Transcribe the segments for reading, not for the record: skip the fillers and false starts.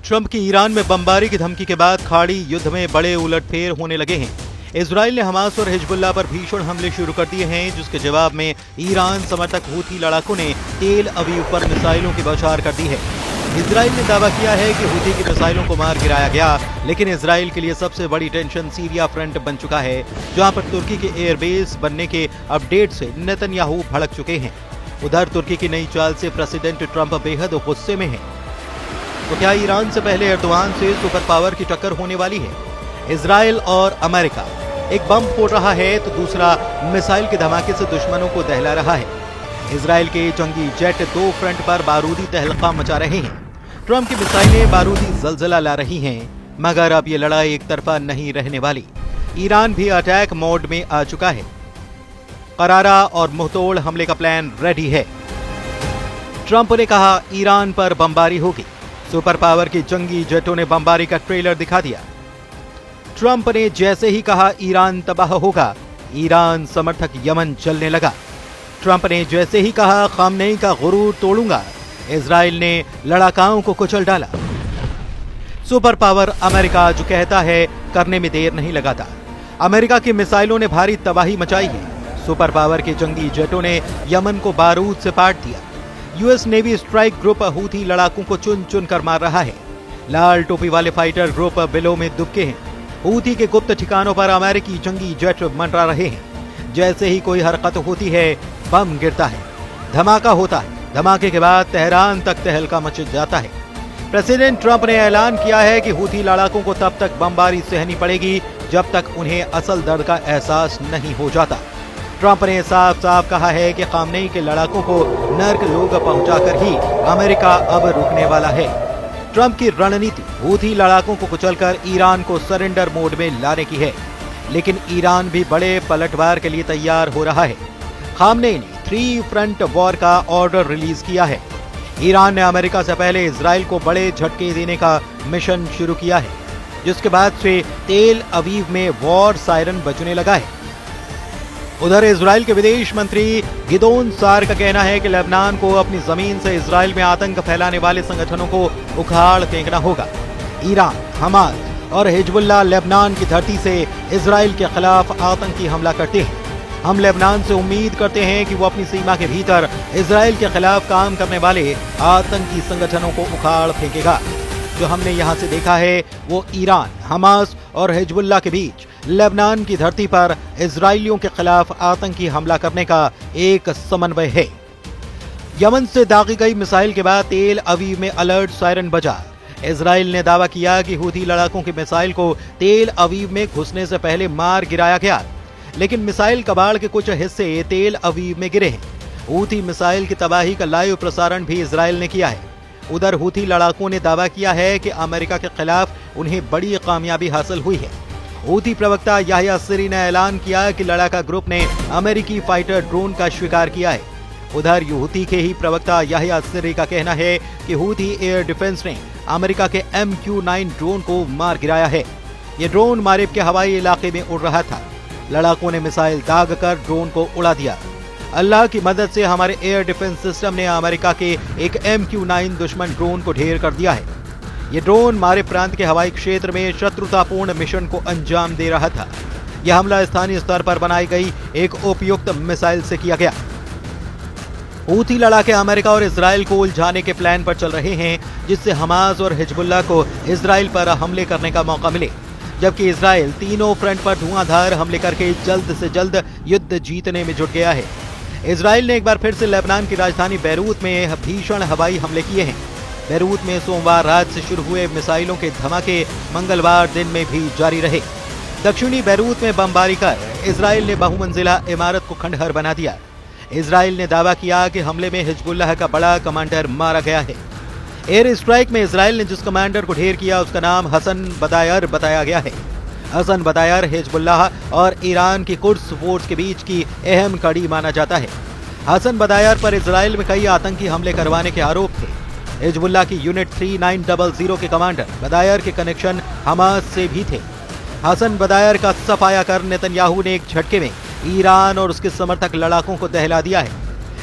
Trump की Iran में बमबारी की धमकी के बाद खाड़ी युद्ध में बड़े उलटफेर होने लगे हैं। इजराइल ने हमास और हिजबुल्ला पर भीषण हमले शुरू कर दिए हैं, जिसके जवाब में ईरान समर्थक हूथी लड़ाकों ने तेल अवीव पर मिसाइलों की बौछार कर दी है। इजराइल ने दावा किया है कि हूथी की मिसाइलों को मार गिराया गया, लेकिन इजराइल के लिए सबसे बड़ी टेंशन सीरिया फ्रंट बन चुका है, जहां पर तुर्की के एयरबेस बनने के अपडेट से नेतन्याहू भड़क चुके हैं। उधर तुर्की की नई चाल से प्रेसिडेंट ट्रंप बेहद गुस्से में हैं। तो क्या ईरान से पहले एर्दोगान से सुपर पावर की टक्कर होने वाली है? इजराइल और अमेरिका, एक बम फोड़ रहा है तो दूसरा मिसाइल के धमाके से दुश्मनों को दहला रहा है। इजराइल के जंगी जेट दो फ्रंट पर बारूदी तहलका मचा रहे हैं। ट्रंप की मिसाइलें बारूदी जलजला ला रही हैं, मगर अब ये लड़ाई एक तरफा नहीं रहने वाली। ईरान भी अटैक मोड में आ चुका है। करारा और मुंहतोड़ हमले का प्लान रेडी है। ट्रंप ने कहा ईरान पर बमबारी होगी। सुपर पावर की जंगी जेटों ने बमबारी का ट्रेलर दिखा दिया। ट्रंप ने जैसे ही कहा ईरान तबाह होगा, ईरान समर्थक यमन जलने लगा। ट्रंप ने जैसे ही कहा खामनेई का गुरूर तोड़ूंगा, इजराइल ने लड़ाकाओं को कुचल डाला। सुपर पावर अमेरिका जो कहता है करने में देर नहीं लगाता। अमेरिका की मिसाइलों ने भारी तबाही मचाई है। सुपर पावर के जंगी जेटों ने यमन को बारूद से पाट दिया। US navy strike group Houthi लड़ाकों को चुन चुन कर मार रहा है। लाल टोपी वाले फाइटर ग्रुप बिलों में दुबके हैं। हूथी के गुप्त ठिकानों पर अमेरिकी जंगी जेट मंडरा रहे हैं। जैसे ही कोई हरकत होती है, बम गिरता है, धमाका होता है। धमाके के बाद तेहरान तक तहलका मच जाता है। प्रेसिडेंट ट्रंप ने ऐलान किया है कि हूथी लड़ाकों को तब तक बमबारी सहनी पड़ेगी जब तक उन्हें असल दर्द का एहसास नहीं हो जाता। ट्रंप ने साफ साफ कहा है कि खामनेई के लड़ाकों को नर्क लोग पहुंचाकर ही अमेरिका अब रुकने वाला है। ट्रंप की रणनीति हूथी लड़ाकों को कुचलकर ईरान को सरेंडर मोड में लाने की है, लेकिन ईरान भी बड़े पलटवार के लिए तैयार हो रहा है। खामनेई ने 3 फ्रंट वॉर का ऑर्डर रिलीज किया है। ईरान ने अमेरिका से पहले इजराइल को बड़े झटके देने का मिशन शुरू किया है, जिसके बाद से तेल अवीव में वॉर सायरन बजने लगा है। उधर इजराइल के विदेश मंत्री गिदोन सार का कहना है कि लेबनान को अपनी जमीन से इजराइल में आतंक फैलाने वाले संगठनों को उखाड़ फेंकना होगा। ईरान, हमास और हिजबुल्ला लेबनान की धरती से इजराइल के खिलाफ आतंकी हमला करते हैं। हम लेबनान से उम्मीद करते हैं कि वो अपनी सीमा के भीतर इजराइल के खिलाफ काम करने वाले आतंकी संगठनों को उखाड़ फेंकेगा। जो हमने यहाँ से देखा है वो ईरान, हमास और हिजबुल्ला के बीच लेबनान की धरती पर इजराइलियों के खिलाफ आतंकी हमला करने का एक समन्वय है। यमन से दागी गई मिसाइल के बाद तेल अवीव में अलर्ट सायरन बजा। इजराइल ने दावा किया कि हूथी लड़ाकों की मिसाइल को तेल अवीव में घुसने से पहले मार गिराया गया, लेकिन मिसाइल कबाड़ के कुछ हिस्से तेल अवीव में गिरे हैं। हूथी मिसाइल की तबाही का लाइव प्रसारण भी इजराइल ने किया है। उधर हूथी लड़ाकों ने दावा किया है कि अमेरिका के खिलाफ उन्हें बड़ी कामयाबी हासिल हुई है। हूथी प्रवक्ता याह्या सरी ने ऐलान किया कि लड़ाका ग्रुप ने अमेरिकी फाइटर ड्रोन का शिकार किया है। उधर हूथी के ही प्रवक्ता याह्या सरी का कहना है कि हूथी एयर डिफेंस ने अमेरिका के MQ-9 ड्रोन को मार गिराया है। ये ड्रोन मारिब के हवाई इलाके में उड़ रहा था। लड़ाकों ने मिसाइल दाग कर ड्रोन को उड़ा दिया। अल्लाह की मदद से हमारे एयर डिफेंस सिस्टम ने अमेरिका के एक MQ-9 दुश्मन ड्रोन को ढेर कर दिया है। ये ड्रोन मारिब प्रांत के हवाई क्षेत्र में शत्रुतापूर्ण मिशन को अंजाम दे रहा था। यह हमला स्थानीय स्तर पर बनाई गई एक उपयुक्त मिसाइल से किया गया। हूथी लड़ाके अमेरिका और इजराइल को उलझाने के प्लान पर चल रहे हैं, जिससे हमास और हिजबुल्ला को इजराइल पर हमले करने का मौका मिले, जबकि इजराइल तीनों फ्रंट पर धुआंधार हमले करके जल्द से जल्द युद्ध जीतने में जुट गया है। इजराइल ने एक बार फिर से लेबनान की राजधानी बैरूत में भीषण हवाई हमले किए हैं। बैरूत में सोमवार रात से शुरू हुए मिसाइलों के धमाके मंगलवार दिन में भी जारी रहे। दक्षिणी बैरूत में बमबारी कर इजराइल ने बहुमंजिला इमारत को खंडहर बना दिया। इजराइल ने दावा किया कि हमले में हिजबुल्लाह का बड़ा कमांडर मारा गया है। एयर स्ट्राइक में इजराइल ने जिस कमांडर को ढेर किया उसका नाम हसन बदायर बताया गया है। हसन बदायर हिजबुल्लाह और ईरान की कुड्स फोर्स के बीच की अहम कड़ी माना जाता है। हसन बदायर पर इजराइल में कई आतंकी हमले करवाने के आरोप थे। हिजबुल्लाह की यूनिट 3900 के कमांडर बदायर के कनेक्शन हमास से भी थे। हसन बदायर का सफाया कर नेतन्याहू ने एक झटके में ईरान और उसके समर्थक लड़ाकों को दहला दिया है।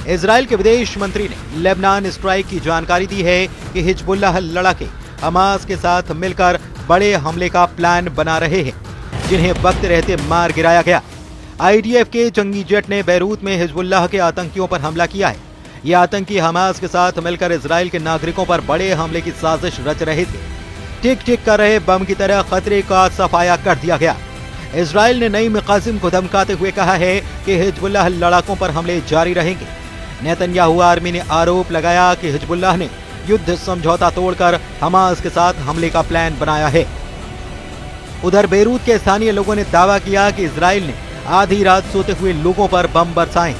इजराइल के विदेश मंत्री ने लेबनान स्ट्राइक की जानकारी दी है कि हिजबुल्लाह लड़ाके हमास के साथ मिलकर बड़े हमले का प्लान बना रहे हैं, जिन्हें वक्त रहते मार गिराया गया। IDF के जंगी जेट ने बैरूत में हिजबुल्लाह के आतंकियों पर हमला किया है। ये आतंकी हमास के साथ मिलकर इजराइल के नागरिकों पर बड़े हमले की साजिश रच रहे थे। टिक टिक कर रहे बम की तरह खतरे का सफाया कर दिया गया। इजराइल ने नईम कासिम को धमकाते हुए कहा है कि हिजबुल्लाह लड़ाकों पर हमले जारी रहेंगे। नेतन्याहू आर्मी ने आरोप लगाया कि हिजबुल्लाह ने युद्ध समझौता तोड़कर हमास के साथ हमले का प्लान बनाया है। उधर बैरूत के स्थानीय लोगों ने दावा किया कि इजराइल ने आधी रात सोते हुए लोगों पर बम बरसाए।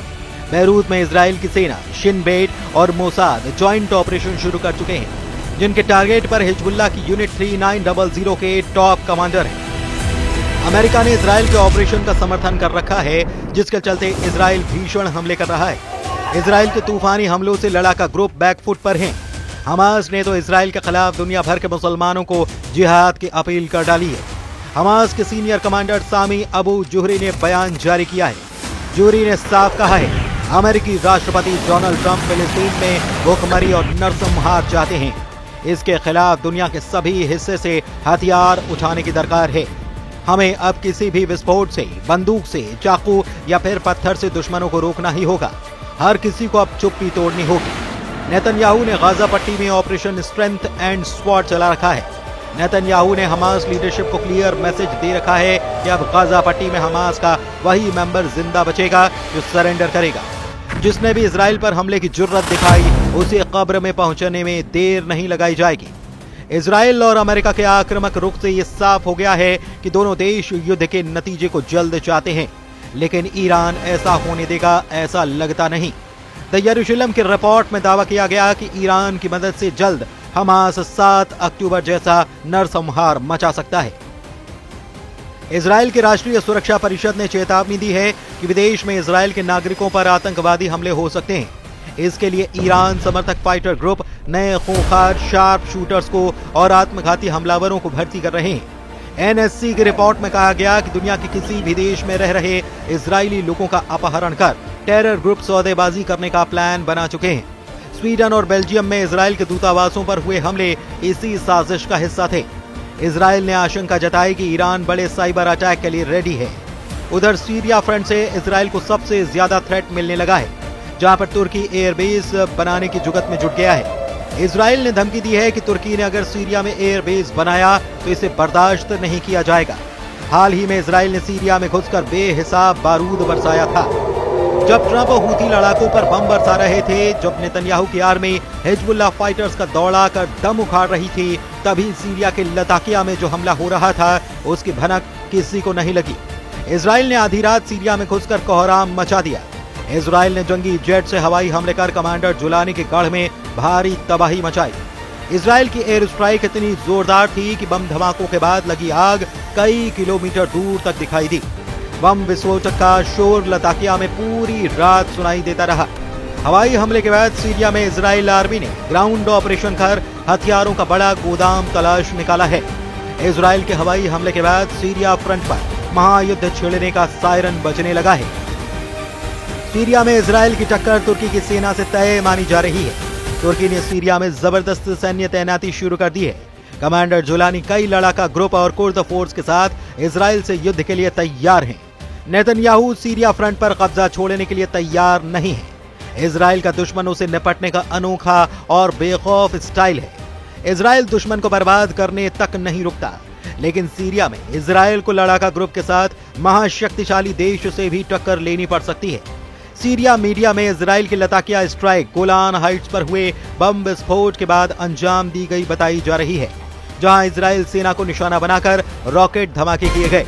बैरूत में इजराइल की सेना, शिन बेट और मोसाद ज्वाइंट ऑपरेशन शुरू कर चुके हैं, जिनके टारगेट पर हिजबुल्लाह की यूनिट 3900 के टॉप कमांडर हैं। अमेरिका ने इजराइल के ऑपरेशन का समर्थन कर रखा है, जिसके चलते इजराइल भीषण हमले कर रहा है। इजराइल के तूफानी हमलों से लड़ाका ग्रुप बैकफुट पर है। हमास ने तो इजराइल के खिलाफ दुनिया भर के मुसलमानों को जिहाद की अपील कर डाली है। हमास के सीनियर कमांडर सामी अबू जुहरी ने बयान जारी किया है। जुहरी ने साफ कहा है, अमेरिकी राष्ट्रपति डोनाल्ड ट्रंप फिलिस्तीन में भूखमरी और नरसंहार चाहते हैं। इसके खिलाफ दुनिया के सभी हिस्से से हथियार उठाने की दरकार है। हमें अब किसी भी विस्फोट से, बंदूक से, चाकू या फिर पत्थर से दुश्मनों को रोकना ही होगा। हर किसी को अब चुप्पी तोड़नी होगी। नेतन्याहू ने गाजा पट्टी में ऑपरेशन स्ट्रेंथ एंड स्वॉर्ड चला रखा है। नेतन्याहू ने हमास लीडरशिप को क्लियर मैसेज दे रखा है कि अब गाजा पट्टी में हमास का वही मेंबर जिंदा बचेगा जो सरेंडर करेगा। जिसने भी इजराइल पर हमले की जुर्रत दिखाई, उसे कब्र में पहुंचने में देर नहीं लगाई जाएगी। इजराइल और अमेरिका के आक्रामक रुख से यह साफ हो गया है कि दोनों देश युद्ध के नतीजे को जल्द चाहते हैं, लेकिन ईरान ऐसा होने देगा ऐसा लगता नहीं। द यरूशलेम की रिपोर्ट में दावा किया गया कि ईरान की मदद से जल्द हमास 7 अक्टूबर जैसा नरसंहार मचा सकता है। इजराइल की राष्ट्रीय सुरक्षा परिषद ने चेतावनी दी है कि विदेश में इजराइल के नागरिकों पर आतंकवादी हमले हो सकते हैं। इसके लिए ईरान समर्थक फाइटर ग्रुप नए खूंखार शार्प शूटर्स को और आत्मघाती हमलावरों को भर्ती कर रहे हैं। NSC की रिपोर्ट में कहा गया कि दुनिया के किसी भी देश में रह रहे इजरायली लोगों का अपहरण कर टेरर ग्रुप सौदेबाजी करने का प्लान बना चुके हैं। स्वीडन और बेल्जियम में इजराइल के दूतावासों पर हुए हमले इसी साजिश का हिस्सा थे। इजराइल ने आशंका जताई कि ईरान बड़े साइबर अटैक के लिए रेडी है। उधर सीरिया फ्रंट से इजराइल को सबसे ज्यादा थ्रेट मिलने लगा है, जहां पर तुर्की एयरबेस बनाने की जुगत में जुट गया है। इजराइल ने धमकी दी है कि तुर्की ने अगर सीरिया में एयरबेस बनाया तो इसे बर्दाश्त नहीं किया जाएगा। हाल ही में इजराइल ने सीरिया में घुसकर बेहिसाब बारूद बरसाया था। जब ट्रंप हूथी लड़ाकों पर बम बरसा रहे थे, जब नेतन्याहू की आर्मी हिजबुल्लाह फाइटर्स का दौड़ा कर दम उखाड़ रही थी, तभी सीरिया के लताकिया में जो हमला हो रहा था उसकी भनक किसी को नहीं लगी। इजराइल ने आधी रात सीरिया में घुसकर कोहराम मचा दिया। इजराइल ने जंगी जेट से हवाई हमले कर कमांडर जुलानी के गढ़ में भारी तबाही मचाई। इजराइल की एयर स्ट्राइक इतनी जोरदार थी कि बम धमाकों के बाद लगी आग कई किलोमीटर दूर तक दिखाई दी। बम विस्फोटक का शोर लताकिया में पूरी रात सुनाई देता रहा। हवाई हमले के बाद सीरिया में इजराइल आर्मी ने ग्राउंड ऑपरेशन कर हथियारों का बड़ा गोदाम तलाश निकाला है। इजराइल के हवाई हमले के बाद सीरिया फ्रंट पर महायुद्ध छिड़ने का सायरन बजने लगा है। सीरिया में इजराइल की टक्कर तुर्की की सेना से तय मानी जा रही है। तुर्की ने सीरिया में जबरदस्त सैन्य तैनाती शुरू कर दी है। कमांडर जुलानी कई लड़ाका ग्रुप और कुर्द फोर्स के साथ इजराइल से युद्ध के लिए तैयार हैं। नेतन्याहू सीरिया फ्रंट पर कब्जा छोड़ने के लिए तैयार नहीं है। इजराइल का दुश्मनों से निपटने का अनोखा और बेखौफ स्टाइल है। इजराइल दुश्मन को बर्बाद करने तक नहीं रुकता, लेकिन सीरिया में इजराइल को लड़ाका ग्रुप के साथ महाशक्तिशाली देश से भी टक्कर लेनी पड़ सकती है। सीरिया मीडिया में इजराइल की लताकिया स्ट्राइक गोलान हाइट्स पर हुए बम विस्फोट के बाद अंजाम दी गई बताई जा रही है, जहां इजराइल सेना को निशाना बनाकर रॉकेट धमाके किए गए।